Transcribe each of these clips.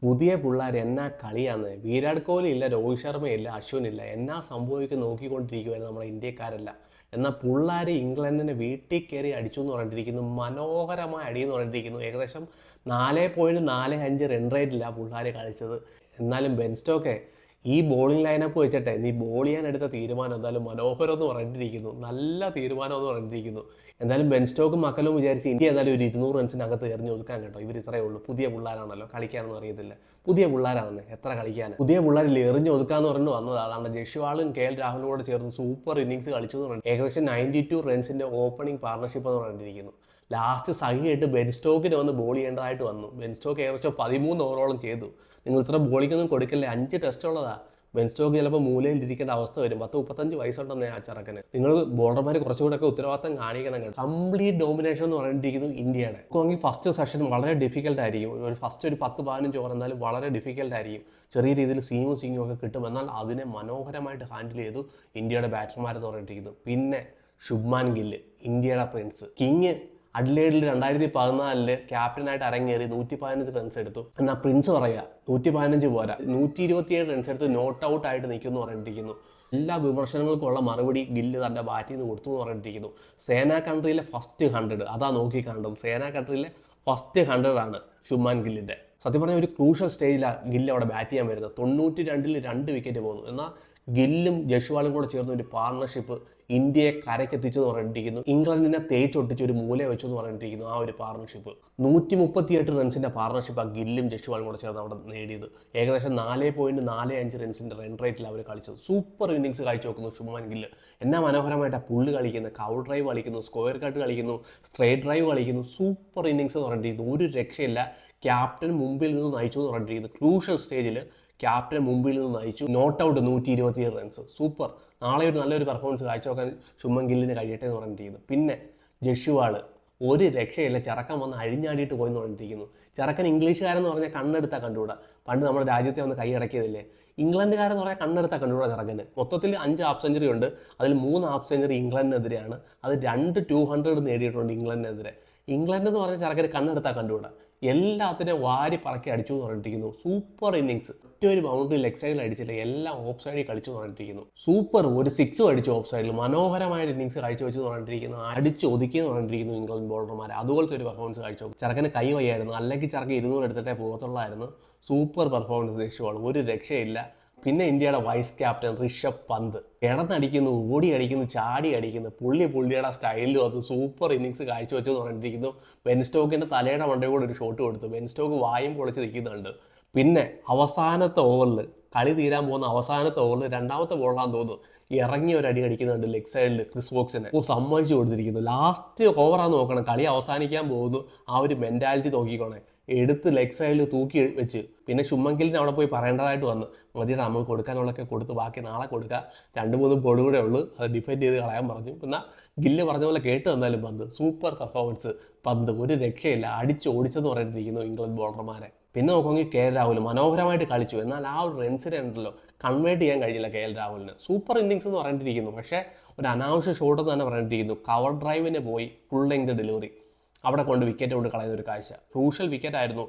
പുതിയ പിള്ളേർ എന്നാ കളിയാന്ന്. വിരാട് കോഹ്ലി ഇല്ല, രോഹിത് ശർമ്മയില്ല, അശ്വിനില്ല. എന്നാ സംഭവിക്കും നോക്കിക്കൊണ്ടിരിക്കുവായിരുന്നു നമ്മുടെ ഇന്ത്യക്കാരല്ല. എന്നാൽ പിള്ളേർ ഇംഗ്ലണ്ടിനെ വീട്ടിൽ കയറി അടിച്ചു എന്ന് പറഞ്ഞിരിക്കുന്നു. മനോഹരമായ അടിയെന്ന് പറഞ്ഞിരിക്കുന്നു. ഏകദേശം 4.45 റൺ റേറ്റിലാണ് പിള്ളേർ കളിച്ചത്. എന്നാലും ബെൻ സ്റ്റോക്കെ ഈ ബോളിംഗ് ലൈനപ്പ് വെച്ചിട്ടെ നീ ബോൾ ചെയ്യാൻ എടുത്ത തീരുമാനം എന്തായാലും മനോഹരം എന്ന് പറഞ്ഞിരിക്കുന്നു. നല്ല തീരുമാനം എന്ന് പറഞ്ഞിരിക്കുന്നു. എന്തായാലും ബെൻ സ്റ്റോക്കും മക്കളും വിചാരിച്ച് ഇന്ത്യ ഏതായാലും ഒരു 200 റൺസിനകത്ത് എറിഞ്ഞ് ഒതുക്കാൻ കേട്ടോ. ഇവർ ഇത്രയേ ഉള്ളൂ. പുതിയ പിള്ളേരാണല്ലോ, കളിക്കാനൊന്നും അറിയത്തില്ല. പുതിയ പിള്ളേരാണെന്ന് എത്ര കളിക്കാൻ. പുതിയ പിള്ളേരിൽ എറിഞ്ഞ് ഒതുക്കാന്ന് പറഞ്ഞു വന്നത്. അതാണ് ജയ്സ്വാളും കെ എൽ രാഹുലും കൂടെ ചേർന്ന് സൂപ്പർ ഇന്നിങ്സ് കളിച്ചു എന്ന് പറഞ്ഞു. ഏകദേശം 92 റൺസിന്റെ ഓപ്പണിംഗ് പാർട്ണർഷിപ്പ് എന്ന് പറഞ്ഞിരിക്കുന്നു. ലാസ്റ്റ് സഹിയായിട്ട് ബെൻ സ്റ്റോക്കിന് വന്ന് ബോൾ ചെയ്യേണ്ടതായിട്ട് വന്നു. ബെൻ സ്റ്റോക്ക് ഏകദേശം 13 ഓവറോളം ചെയ്തു. നിങ്ങൾ ഇത്ര ബോളിങ്ങൊന്നും കൊടുക്കല്ലേ, 5 ടെസ്റ്റ് ഉള്ളതാ. ബെൻ സ്റ്റോക്ക് ചിലപ്പോൾ മൂലയിൽ ഇരിക്കേണ്ട അവസ്ഥ വരും. 10-35 വയസ്സുണ്ടെന്നേ ആ ചെറുക്കന്. നിങ്ങൾ ബോളർമാർ കുറച്ചുകൂടെ ഒക്കെ ഉത്തരവാദിത്തം കാണിക്കണം കേട്ടോ. കംപ്ലീറ്റ് ഡോമിനേഷൻ എന്ന് പറഞ്ഞിരിക്കുന്നു ഇന്ത്യയുടെ. നോക്കുകയാണെങ്കിൽ ഫസ്റ്റ് സെഷൻ വളരെ ഡിഫിക്കൽട്ട് ആയിരിക്കും. ഫസ്റ്റ് ഒരു 10-15 ഓവർ എന്തായാലും വളരെ ഡിഫിക്കൽട്ട് ആയിരിക്കും. ചെറിയ രീതിയിൽ സീമും ഒക്കെ കിട്ടും. എന്നാൽ അതിനെ മനോഹരമായിട്ട് ഹാൻഡിൽ ചെയ്തു ഇന്ത്യയുടെ ബാറ്റർമാരെന്ന് പറഞ്ഞിരിക്കുന്നു. പിന്നെ ശുഭ്മാൻ ഗില്ല്, ഇന്ത്യയുടെ പ്രിൻസ് കിങ്. അഡ്ലേഡിൽ 2014 ക്യാപ്റ്റനായിട്ട് അരങ്ങേറി 115 റൺസ് എടുത്തു. എന്നാൽ പ്രിൻസ് പറയുക 115 പോരാ, 127 റൺസ് എടുത്ത് നോട്ട് ഔട്ട് ആയിട്ട് നിൽക്കുമെന്ന് പറഞ്ഞിരിക്കുന്നു. എല്ലാ വിമർശനങ്ങൾക്കുള്ള മറുപടി ഗില്ല് തൻ്റെ ബാറ്റിൽ നിന്ന് കൊടുത്തു എന്ന് പറഞ്ഞിരിക്കുന്നു. സേന കൺട്രിയിലെ ഫസ്റ്റ് 100 അതാ നോക്കി കണ്ടത്. സേന കൺട്രിയിലെ ഫസ്റ്റ് 100 ആണ് ശുഭ്മാൻ ഗില്ലിൻ്റെ. സത്യം പറഞ്ഞാൽ ഒരു ക്രൂഷ്യൽ സ്റ്റേജിലാണ് ഗില്ല് അവിടെ ബാറ്റ് ചെയ്യാൻ വരുന്നത്. 92-ൽ 2 വിക്കറ്റ് പോകുന്നു. എന്നാൽ ഗില്ലും ജയ്സ്വാളും കൂടെ ചേർന്ന ഒരു പാർട്ണർഷിപ്പ് ഇന്ത്യയെ കരക്കെത്തിച്ചെന്ന് പറഞ്ഞിരിക്കുന്നു. ഇംഗ്ലണ്ടിനെ തേച്ചൊട്ടിച്ച് ഒരു മൂല വെച്ചെന്ന് പറഞ്ഞിരിക്കുന്നു. ആ ഒരു പാർട്ണർഷിപ്പ് 138 റൺസിന്റെ പാർട്ണർഷിപ്പാണ് ഗില്ലും ജയ്സ്വാളും കൂടെ ചേർന്ന് അവിടെ നേടിയത്. ഏകദേശം 4.45 റൺസിന്റെ റൺ റേറ്റിൽ അവർ കളിച്ചത്. സൂപ്പർ ഇന്നിങ്സ് കാഴ്ചവെക്കുന്നു ശുഭ്മാൻ ഗില്ല്. എന്നാ മനോഹരമായിട്ടാണ് പുള്ളി കളിക്കുന്നത്. കവർ ഡ്രൈവ് കളിക്കുന്നു, സ്ക്വയർ കട്ട് കളിക്കുന്നു, സ്ട്രേറ്റ് ഡ്രൈവ് കളിക്കുന്നു. സൂപ്പർ ഇന്നിങ്സ് എന്ന് പറഞ്ഞിരിക്കുന്നു. ഒരു രക്ഷയില്ല. ക്യാപ്റ്റൻ മുമ്പിൽ നിന്ന് നയിച്ചു എന്ന് പറഞ്ഞിരിക്കുന്നു. ക്രൂഷ്യൽ സ്റ്റേജിൽ ക്യാപ്റ്റൻ മുമ്പിൽ നിന്ന് നയിച്ചു. Not out 127 runs. സൂപ്പർ. നാളെ ഒരു നല്ലൊരു പെർഫോമൻസ് കാഴ്ചവെക്കാൻ ശുഭ്മാൻ ഗില്ലിന് കഴിയട്ടെ എന്ന് പറഞ്ഞിരിക്കുന്നു. പിന്നെ ജയ്സ്വാള് ഒരു രക്ഷയില്ല. ചെറുക്കൻ വന്ന് അഴിഞ്ഞാടിയിട്ട് പോയെന്ന് പറഞ്ഞിരിക്കുന്നു. ചെറുക്കൻ ഇംഗ്ലീഷുകാരെന്ന് പറഞ്ഞാൽ കണ്ണെടുത്താൽ കണ്ടുകൂടാ. പണ്ട് നമ്മുടെ രാജ്യത്തെ വന്ന് കൈയടക്കിയതില്ലേ. ഇംഗ്ലണ്ടുകാരെന്ന് പറഞ്ഞാൽ കണ്ണെടുത്താൽ കണ്ടുകൂടാ ചെറുക്കന്. മൊത്തത്തിൽ 5 ഹാഫ് സെഞ്ചുറി ഉണ്ട്. അതിൽ 3 ഹാഫ് സെഞ്ചുറി ഇംഗ്ലണ്ടിനെതിരെയാണ്. അത് 2 200 നേടിയിട്ടുണ്ട് ഇംഗ്ലണ്ടിനെതിരെ. ഇംഗ്ലണ്ട് എന്ന് പറഞ്ഞ ചെറുക്കന് കണ്ണെടുത്താൽ കണ്ടുകൂടാ. എല്ലാത്തിനെയും വാരി പറക്കി അടിച്ചു എന്ന് പറഞ്ഞിരിക്കുന്നു. Super innings. ഒറ്റ ഒരു ബൗണ്ടറി ലെഗ് സൈഡിൽ അടിച്ചില്ല, എല്ലാം ഓഫ് സൈഡിൽ കളിച്ചു എന്ന് പറഞ്ഞിരിക്കുന്നു. സൂപ്പർ. ഒരു 6 അടിച്ചു ഓഫ് സൈഡിൽ. മനോഹരമായ ഇന്നിങ്സ് കാഴ്ചവെച്ച് പറഞ്ഞിരിക്കുന്നു. അടിച്ച് ഒതുക്കി എന്ന് പറഞ്ഞിരിക്കുന്നു ഇംഗ്ലണ്ട് ബോളർമാരെ. അതുപോലത്തെ ഒരു പെർഫോമൻസ് കാഴ്ചവെക്കും. ചെറുക്കന് കൈ വയ്യായിരുന്നു, അല്ലെങ്കിൽ ചെറുക്കൻ 200 എടുത്തിട്ടേ പോകത്തുള്ളായിരുന്നു. സൂപ്പർ പെർഫോമൻസ് ജയ്സ്വാൾ, ഒരു രക്ഷയില്ല. പിന്നെ ഇന്ത്യയുടെ വൈസ് ക്യാപ്റ്റൻ ഋഷഭ് പന്ത് കിടന്നടിക്കുന്നു, ഓടി അടിക്കുന്നു, ചാടി അടിക്കുന്നു. പുള്ളിയുടെ സ്റ്റൈലിലും അത് സൂപ്പർ ഇന്നിങ്സ് കാഴ്ചവെച്ചെന്ന് പറഞ്ഞിരിക്കുന്നു. ബെൻ സ്റ്റോക്കിന്റെ തലയുടെ മണ്ടയിൽ കൂടെ ഒരു ഷോട്ട് കൊടുത്തു. ബെൻ സ്റ്റോക്ക് വായും പൊളിച്ച് നിൽക്കുന്നുണ്ട്. പിന്നെ അവസാനത്തെ ഓവറിൽ, കളി തീരാൻ പോകുന്ന അവസാനത്തെ ഓവറിൽ 2ാമത്തെ ബോളാന്ന് തോന്നുന്നു, ഇറങ്ങി ഒരു അടി അടിക്കുന്നുണ്ട് ലെഗ് സൈഡിൽ ക്രിസ് വോക്സിനെ. സമ്മതിച്ചു കൊടുത്തിരിക്കുന്നു. ലാസ്റ്റ് ഓവറാന്ന് നോക്കണം, കളി അവസാനിക്കാൻ പോകുന്നു. ആ ഒരു മെന്റാലിറ്റി നോക്കിക്കോണേ. എടുത്ത് ലെഗ് സൈഡിൽ തൂക്കി വെച്ച്. പിന്നെ ശുഭ്മാൻ ഗില്ലിന് അവിടെ പോയി പറയേണ്ടതായിട്ട് വന്നു. മതിയുടെ നമുക്ക് കൊടുക്കാനുള്ളതൊക്കെ കൊടുത്ത് ബാക്കി നാളെ കൊടുക്കുക, 2-3 ബോൾ കൂടെ ഉള്ളൂ, അത് ഡിഫെൻഡ് ചെയ്ത് കളയാൻ പറഞ്ഞു. എന്നാൽ ഗില്ല് പറഞ്ഞ പോലെ കേട്ട് വന്നാലും പന്ത് സൂപ്പർ പെർഫോമൻസ്. പന്ത് ഒരു രക്ഷയില്ല, അടിച്ച് ഓടിച്ചെന്ന് പറഞ്ഞിരിക്കുന്നു ഇംഗ്ലണ്ട് ബോളർമാരെ. പിന്നെ നോക്കുമെങ്കിൽ കെ എൽ രാഹുൽ മനോഹരമായിട്ട് കളിച്ചു. എന്നാൽ ആ ഒരു റൺസിനെ ഉണ്ടല്ലോ കൺവേർട്ട് ചെയ്യാൻ കഴിയില്ല കെ എൽ രാഹുലിന്. സൂപ്പർ ഇന്നിങ്സ് എന്ന് പറഞ്ഞിരിക്കുന്നു. പക്ഷേ ഒരു അനാവശ്യ ഷോട്ട് എന്ന് തന്നെ പറഞ്ഞിരിക്കുന്നു. കവർ ഡ്രൈവിന് പോയി ഫുൾ ലെങ്ത് ഡെലിവറി, അവിടെ കൊണ്ട് വിക്കറ്റ് കൊണ്ട് കളയുന്ന ഒരു കാഴ്ച. ക്രൂഷ്യൽ വിക്കറ്റ് ആയിരുന്നു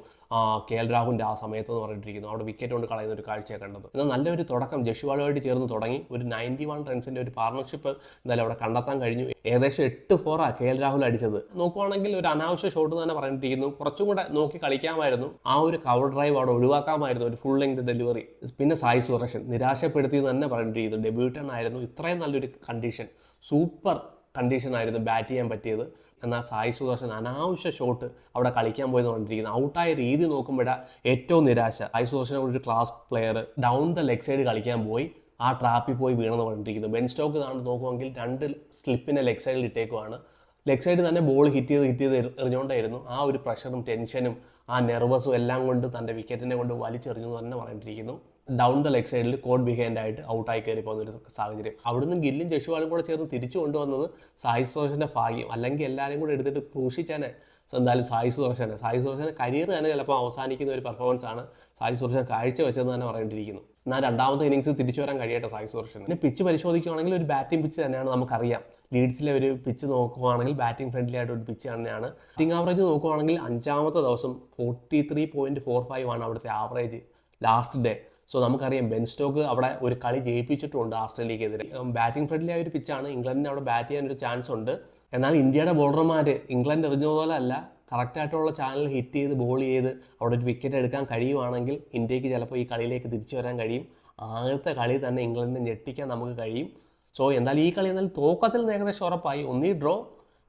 കെ എൽ രാഹുലിൻ്റെ ആ സമയത്ത് എന്ന് പറഞ്ഞിരിക്കുന്നു. അവിടെ വിക്കറ്റ് കൊണ്ട് കളയുന്ന ഒരു കാഴ്ചയാണ് കണ്ടത്. എന്നാൽ നല്ലൊരു തുടക്കം ജയ്സ്വാളുമായിട്ട് ചേർന്ന് തുടങ്ങി. ഒരു 91 റൺസിൻ്റെ ഒരു പാർട്ണർഷിപ്പ് എന്തായാലും അവിടെ കണ്ടെത്താൻ കഴിഞ്ഞു. ഏകദേശം 8 4 കെ എൽ രാഹുൽ അടിച്ചത്. നോക്കുവാണെങ്കിൽ ഒരു അനാവശ്യ ഷോട്ട് തന്നെ പറഞ്ഞിരിക്കുന്നു. കുറച്ചും കൂടെ നോക്കി കളിക്കാമായിരുന്നു. ആ ഒരു കവർ ഡ്രൈവ് അവിടെ ഒഴിവാക്കാമായിരുന്നു, ഒരു ഫുൾ ലെങ്ത് ഡെലിവറി. പിന്നെ സായി സുദർശൻ നിരാശപ്പെടുത്തിയെന്ന് തന്നെ പറഞ്ഞിരിക്കുന്നു. ഡെബ്യൂട്ടൺ ആയിരുന്നു. ഇത്രയും നല്ലൊരു കണ്ടീഷൻ, സൂപ്പർ കണ്ടീഷൻ ആയിരുന്നു ബാറ്റ് ചെയ്യാൻ പറ്റിയത്. എന്നാൽ സായി സുദർശൻ അനാവശ്യ ഷോട്ട് അവിടെ കളിക്കാൻ പോയെന്ന് പറഞ്ഞിരിക്കുന്നത്. ഔട്ടായ രീതി നോക്കുമ്പോഴാണ് ഏറ്റവും നിരാശ. സായി സുദർശൻ ഒരു class player down the leg side കളിക്കാൻ പോയി ആ ട്രാപ്പിൽ പോയി വീണെന്ന് പറഞ്ഞിരിക്കുന്നു. ബെൻ സ്റ്റോക്ക് കാണുന്നത് നോക്കുമെങ്കിൽ 2 സ്ലിപ്പിനെ ലെഗ് സൈഡിൽ ഇട്ടേക്കുവാണ്. ലെഗ് സൈഡിൽ തന്നെ ബോൾ ഹിറ്റ് ചെയ്ത് എറിഞ്ഞുകൊണ്ടായിരുന്നു. ആ ഒരു പ്രഷറും ടെൻഷനും ആ നെർവസും എല്ലാം കൊണ്ട് തൻ്റെ വിക്കറ്റിനെ കൊണ്ട് വലിച്ചെറിഞ്ഞു എന്ന് തന്നെ പറഞ്ഞിരിക്കുന്നു. ഡൗൺ ദ ലെഗ് സൈഡിൽ കോഡ് ബിഹൈൻഡ് ആയിട്ട് ഔട്ടായി കയറി പോകുന്ന ഒരു സാഹചര്യം. അവിടുന്ന് ഗില്ലും ജയ്സ്വാളും കൂടെ ചേർന്ന് തിരിച്ചു കൊണ്ടുവന്നത് സായി സുദർശൻ്റെ ഭാഗ്യം. അല്ലെങ്കിൽ എല്ലാവരും കൂടെ എടുത്തിട്ട് ക്രൂശിച്ചാനെ എന്തായാലും സായി സുദർശൻ്റെ കരിയർ തന്നെ ചിലപ്പോൾ അവസാനിക്കുന്ന ഒരു പെർഫോമൻസ് ആണ് സായി സുദർശൻ കാഴ്ചവെച്ചതെന്ന് തന്നെ പറഞ്ഞിരിക്കുന്നു. എന്നാൽ 2ാമത്തെ ഇന്നിങ്സ് തിരിച്ചു വരാൻ കഴിയട്ടെ സായി സുദർശൻ. പിന്നെ പിച്ച് പരിശോധിക്കുകയാണെങ്കിൽ ഒരു ബാറ്റിംഗ് പിച്ച് തന്നെയാണ്, നമുക്കറിയാം. ലീഡ്സിലെ ഒരു പിച്ച് നോക്കുകയാണെങ്കിൽ ബാറ്റിംഗ് ഫ്രണ്ട്ലി ആയിട്ട് ഒരു പിച്ച് തന്നെയാണ്. ബാറ്റിംഗ് ആവറേജ് നോക്കുകയാണെങ്കിൽ 5-ാമത്തെ ദിവസം 43.45 ആണ് അവിടുത്തെ ആവറേജ് ലാസ്റ്റ് ഡേ. സോ നമുക്കറിയാം ബെൻ സ്റ്റോക്ക് അവിടെ ഒരു കളി ജയിപ്പിച്ചിട്ടുണ്ട് ഓസ്ട്രേലിയക്കെതിരെ. ബാറ്റിംഗ് ഫ്രണ്ട്ലി ആയ ഒരു പിച്ചാണ്, ഇംഗ്ലണ്ടിന് അവിടെ ബാറ്റ് ചെയ്യാൻ ഒരു ചാൻസ് ഉണ്ട്. എന്നാൽ ഇന്ത്യയുടെ ബോളർമാർ ഇംഗ്ലണ്ട് എറിഞ്ഞതുപോലെ അല്ല, കറക്റ്റായിട്ടുള്ള ചാനൽ ഹിറ്റ് ചെയ്ത് ബോൾ ചെയ്ത് അവിടെ ഒരു വിക്കറ്റ് എടുക്കാൻ കഴിയുവാണെങ്കിൽ ഇന്ത്യക്ക് ചിലപ്പോൾ ഈ കളിയിലേക്ക് തിരിച്ചു വരാൻ കഴിയും. ആദ്യത്തെ കളി തന്നെ ഇംഗ്ലണ്ടിനെ ഞെട്ടിക്കാൻ നമുക്ക് കഴിയും. സോ എന്തായാലും ഈ കളി എന്നാലും തോക്കത്തിൽ നിന്ന് ഏകദേശം ഉറപ്പായി. ഒന്നീ ഡ്രോ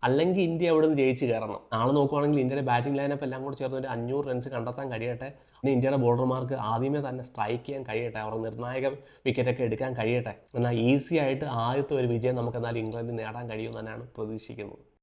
അല്ലെങ്കിൽ ഇന്ത്യ അവിടെ നിന്ന് ജയിച്ച് കയറണം. നാളെ നോക്കുവാണെങ്കിൽ ഇന്ത്യയുടെ ബാറ്റിംഗ് ലൈനപ്പ് എല്ലാം കൂടി ചേർന്ന് ഒരു 500 റൺസ് കണ്ടെത്താൻ കഴിയട്ടെ. പിന്നെ ഇന്ത്യയുടെ ബോളർമാർക്ക് ആദ്യമേ തന്നെ സ്ട്രൈക്ക് ചെയ്യാൻ കഴിയട്ടെ, അവർ നിർണായക വിക്കറ്റൊക്കെ എടുക്കാൻ കഴിയട്ടെ. എന്നാൽ ഈസി ആയിട്ട് ആദ്യത്തെ ഒരു വിജയം നമുക്ക് എന്നാലും ഇംഗ്ലണ്ടിൽ നേടാൻ കഴിയുമെന്ന് തന്നെയാണ് പ്രതീക്ഷിക്കുന്നത്.